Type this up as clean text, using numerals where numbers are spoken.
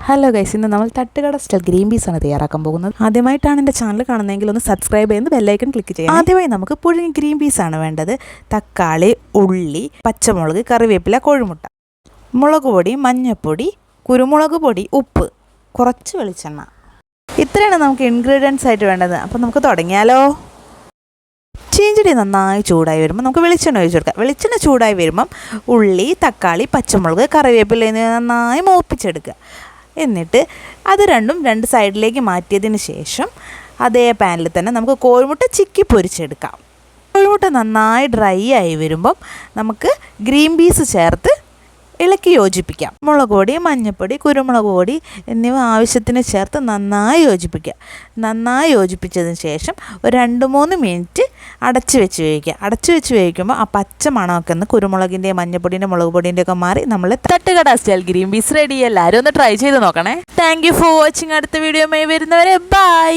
Hello guys, ഇന്ന് നമ്മൾ തട്ടുകട സ്റ്റൈൽ ഗ്രീൻ പീസാണ് തയ്യാറാക്കാൻ പോകുന്നത്. ആദ്യമായിട്ടാണ് എൻ്റെ ചാനൽ കാണുന്നതെങ്കിൽ ഒന്ന് സബ്സ്ക്രൈബ് ചെയ്ത് ബെല്ലൈക്കൺ ക്ലിക്ക് ചെയ്യാം. ആദ്യമായി നമുക്ക് പുഴുങ്ങിയ ഗ്രീൻ പീസാണ് വേണ്ടത്. തക്കാളി, ഉള്ളി, പച്ചമുളക്, കറിവേപ്പില, കോഴിമുട്ട, മുളക് പൊടി, മഞ്ഞൾപ്പൊടി, കുരുമുളക് പൊടി, ഉപ്പ്, കുറച്ച് വെളിച്ചെണ്ണ. ഇത്രയാണ് നമുക്ക് ഇൻഗ്രീഡിയൻസ് ആയിട്ട് വേണ്ടത്. അപ്പോൾ നമുക്ക് തുടങ്ങിയാലോ. ചീഞ്ചട്ടി നന്നായി ചൂടായി വരുമ്പോൾ നമുക്ക് വെളിച്ചെണ്ണ ഒഴിച്ച് കൊടുക്കാം. വെളിച്ചെണ്ണ ചൂടായി വരുമ്പം ഉള്ളി, തക്കാളി, പച്ചമുളക്, കറിവേപ്പില എന്നിവ നന്നായി മൂപ്പിച്ചെടുക്കുക. എന്നിട്ട് അത് രണ്ടും രണ്ട് സൈഡിലേക്ക് മാറ്റിയതിന് ശേഷം അതേ പാനിൽ തന്നെ നമുക്ക് കോഴിമുട്ട ചിക്കി പൊരിച്ചെടുക്കാം. കോഴിമുട്ട നന്നായി ഡ്രൈ ആയി വരുമ്പം നമുക്ക് ഗ്രീൻ പീസ് ചേർത്ത് ഇളക്കി യോജിപ്പിക്കാം. മുളക് പൊടി, മഞ്ഞൾപ്പൊടി, കുരുമുളക് പൊടി എന്നിവ ആവശ്യത്തിന് ചേർത്ത് നന്നായി യോജിപ്പിക്കുക. നന്നായി യോജിപ്പിച്ചതിന് ശേഷം ഒരു 2-3 മിനിറ്റ് അടച്ച് വെച്ച് വേവിക്കുക. അടച്ച് വെച്ച് വേവിക്കുമ്പോൾ ആ പച്ച മണമൊക്കെ ഒന്ന് കുരുമുളകിൻ്റെയും മഞ്ഞൾപ്പൊടിൻ്റെ മുളക് പൊടിൻ്റെ ഒക്കെ മാറി നമ്മൾ തട്ടുകട സ്റ്റൈൽ ഗ്രീൻ പീസ് റെഡി. എല്ലാവരും ഒന്ന് ട്രൈ ചെയ്ത് നോക്കണേ. Thank you for watching. അടുത്ത വീഡിയോയുമായി വരുന്നവരെ ബൈ.